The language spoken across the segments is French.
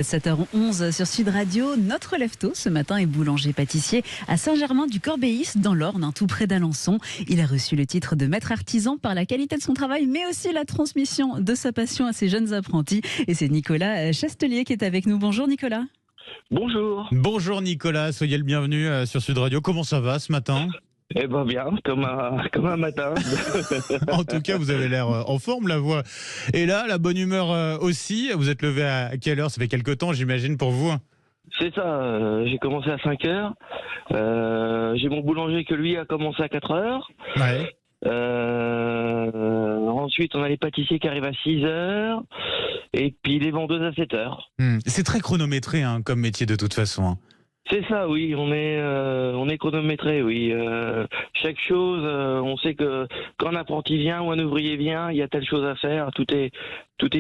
7h11 sur Sud Radio, notre lève-tôt ce matin est boulanger-pâtissier à Saint-Germain-du-Corbéis dans l'Orne, tout près d'Alençon. Il a reçu le titre de maître artisan par la qualité de son travail, mais aussi la transmission de sa passion à ses jeunes apprentis. Et c'est Nicolas Chastelier qui est avec nous. Bonjour Nicolas. Bonjour. Bonjour Nicolas, soyez le bienvenu sur Sud Radio. Comment ça va ce matin ? Eh ben bien, comme un matin. En tout cas, vous avez l'air en forme, la voix. Et là, la bonne humeur aussi. Vous êtes levé à quelle heure ? Ça fait quelque temps, j'imagine, pour vous. C'est ça, j'ai commencé à 5 heures. J'ai mon boulanger que lui a commencé à 4 heures. Ouais. Ensuite, on a les pâtissiers qui arrivent à 6 heures. Et puis les vendeuses à 7 heures. C'est très chronométré comme métier de toute façon. C'est ça, oui, on est chronométré, oui. Chaque chose, on sait que quand un apprenti vient ou un ouvrier vient, il y a telle chose à faire, tout est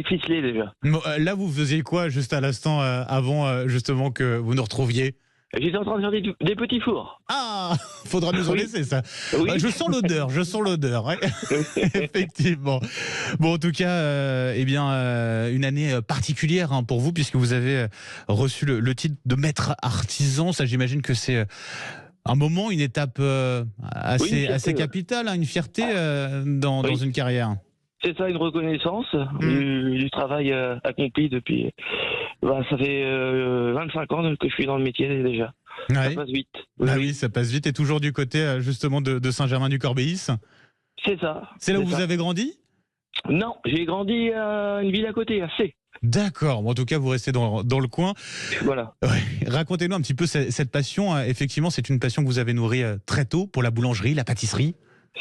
ficelé déjà. Bon, là, vous faisiez quoi juste à l'instant avant justement que vous nous retrouviez ? J'étais en train de faire des petits fours. Ah, faudra nous en laisser ça. Oui. Je sens l'odeur. Ouais. Effectivement. Bon, en tout cas, une année particulière pour vous puisque vous avez reçu le titre de maître artisan. Ça, j'imagine que c'est un moment, une étape assez capitale, une fierté dans une carrière. C'est ça, une reconnaissance du travail accompli depuis. Ça fait 25 ans que je suis dans le métier déjà. Ouais. Ça passe vite. Oui, ça passe vite. Et toujours du côté justement de Saint-Germain-du-Corbéis. C'est ça. C'est là où vous avez grandi ? Non, j'ai grandi à une ville à côté, à C. D'accord. Bon, en tout cas, vous restez dans le coin. Voilà. Ouais. Racontez-nous un petit peu cette passion. Effectivement, c'est une passion que vous avez nourrie très tôt pour la boulangerie, la pâtisserie.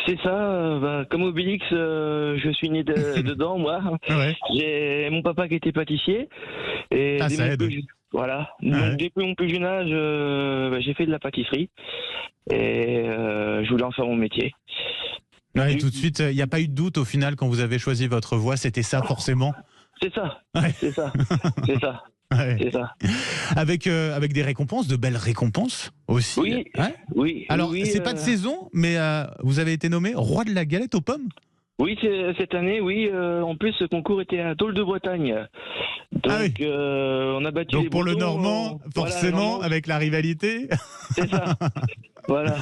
C'est ça, comme Obélix, je suis né dedans, moi. Ouais. J'ai mon papa qui était pâtissier. Et Ça aide. Voilà. Ouais. Donc, depuis mon plus jeune âge, j'ai fait de la pâtisserie. Et je voulais en faire mon métier. Ouais, tout de suite, il n'y a pas eu de doute au final quand vous avez choisi votre voie, c'était ça forcément. C'est ça, Ouais. c'est ça, c'est ça, Ouais. c'est ça. Avec des récompenses, de belles récompenses aussi. Oui, Ouais. oui. Alors, oui, c'est pas de saison, mais vous avez été nommé roi de la galette aux pommes. Oui, cette année, oui. En plus, ce concours était à Dole de Bretagne. Donc, oui. On a battu Donc les pour le Bretons, Normand, voilà, forcément, Normand. avec la rivalité. C'est ça. Voilà.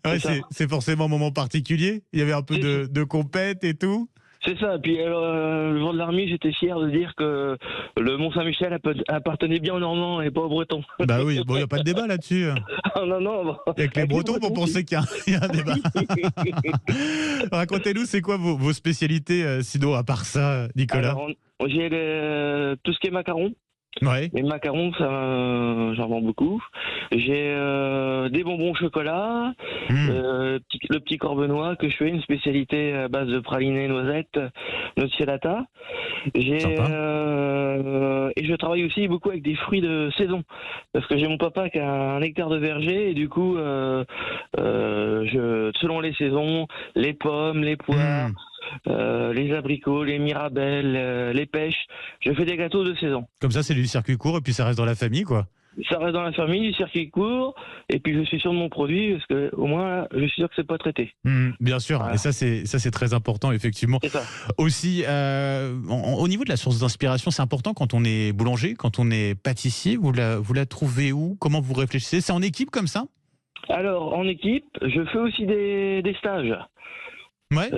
Ouais, C'est ça. c'est forcément un moment particulier. Il y avait un peu de compète et tout. C'est ça. Puis le jour de l'armée, j'étais fier de dire que le Mont-Saint-Michel appartenait bien aux Normands et pas aux Bretons. Bah oui, bon, il n'y a pas de débat là-dessus. Ah, non. Il n'y a que les Bretons pour penser qu'il y a un débat. Racontez-nous, c'est quoi vos spécialités, sinon, à part ça, Nicolas? Alors, j'ai tout ce qui est macarons. Ouais. Les macarons, ça, j'en vends beaucoup. J'ai des bonbons au chocolat, le petit corbenois que je fais, une spécialité à base de praliné noisettes, nocciolata. Et je travaille aussi beaucoup avec des fruits de saison, parce que j'ai mon papa qui a un hectare de verger et du coup, selon les saisons, les pommes, les poires. Les abricots, les mirabelles, les pêches. Je fais des gâteaux de saison. Comme ça, c'est du circuit court et puis ça reste dans la famille, quoi. Ça reste dans la famille, du circuit court, et puis je suis sûr de mon produit, parce que au moins, je suis sûr que c'est pas traité. Bien sûr, Voilà. et ça c'est très important, effectivement. C'est ça. Aussi, au niveau de la source d'inspiration, c'est important quand on est boulanger, quand on est pâtissier. Vous la trouvez où ? Comment vous réfléchissez ? C'est en équipe comme ça ? Alors, en équipe, je fais aussi des stages. Ouais.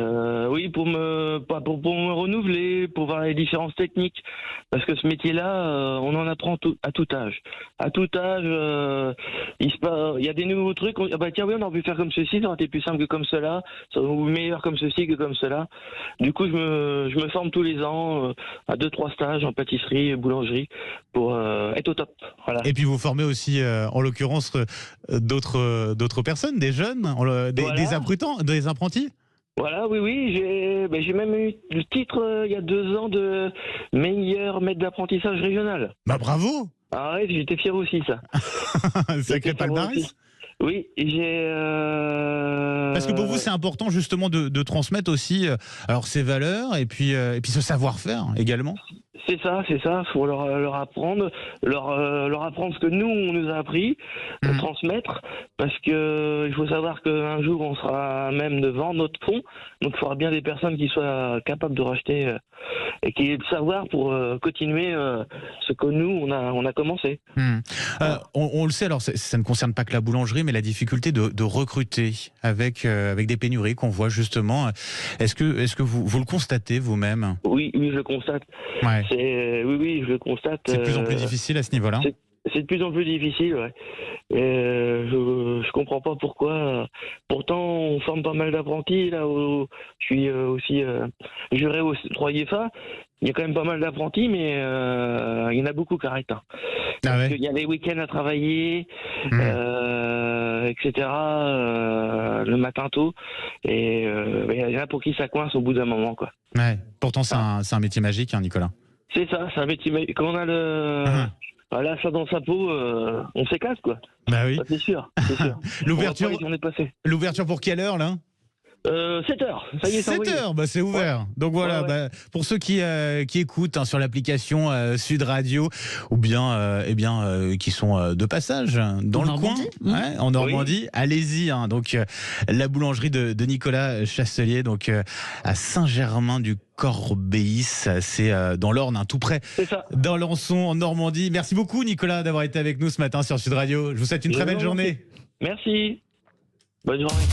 Oui, pour me renouveler, pour voir les différences techniques, parce que ce métier-là, on en apprend à tout âge. À tout âge, il y a des nouveaux trucs. Tiens, oui, on aurait pu faire comme ceci, ça aurait été plus simple que comme cela, ou meilleur comme ceci que comme cela. Du coup, je me forme tous les ans à 2-3 stages en pâtisserie et boulangerie pour être au top. Voilà. Et puis vous formez aussi, en l'occurrence, d'autres personnes, des jeunes, des apprentis. Voilà, oui, j'ai même eu le titre il y a 2 ans de meilleur maître d'apprentissage régional. Bah bravo. Ah ouais, j'étais fier aussi, ça. Sacré palmarès. Oui, j'ai... Parce que pour vous, c'est important justement de transmettre aussi ces valeurs et puis ce savoir-faire également. C'est ça. Faut leur apprendre, leur apprendre ce que nous on nous a appris, le transmettre, parce que il faut savoir qu'un jour on sera à même de vendre notre fonds, donc il faudra bien des personnes qui soient capables de racheter et qui aient le savoir pour continuer ce que nous on a commencé. On le sait, alors ça ne concerne pas que la boulangerie, mais la difficulté de recruter avec des pénuries qu'on voit justement. Est-ce que vous le constatez vous-même? Oui, je le constate. Ouais. Oui, je le constate. C'est de plus en plus difficile à ce niveau-là. C'est de plus en plus difficile, ouais. Je comprends pas pourquoi. Pourtant, on forme pas mal d'apprentis là où je suis aussi juré au 3 IFA. Il y a quand même pas mal d'apprentis, mais il y en a beaucoup qui arrêtent. Ah ouais. Il y a les week-ends à travailler, etc. Le matin tôt, et il y en a pour qui ça coince au bout d'un moment, quoi. Ouais. Pourtant, c'est un métier magique, hein, Nicolas. C'est ça, c'est un métier. Quand on a là, ça dans sa peau, on s'éclate, quoi. Bah oui. Ça, c'est sûr. L'ouverture, on est passé. l'ouverture pour quelle heure là? 7h, ça y est, c'est 7h, bah c'est ouvert. Ouais. Donc voilà, ouais. Bah, pour ceux qui écoutent hein, sur l'application Sud Radio, ou bien, qui sont de passage dans le coin, en Normandie, allez-y. Hein, donc la boulangerie de Nicolas Chasselier, donc à Saint-Germain-du-Corbéis, c'est dans l'Orne, hein, tout près d'Alençon, en Normandie. Merci beaucoup Nicolas d'avoir été avec nous ce matin sur Sud Radio. Je vous souhaite une très belle journée. Merci. Bonne journée.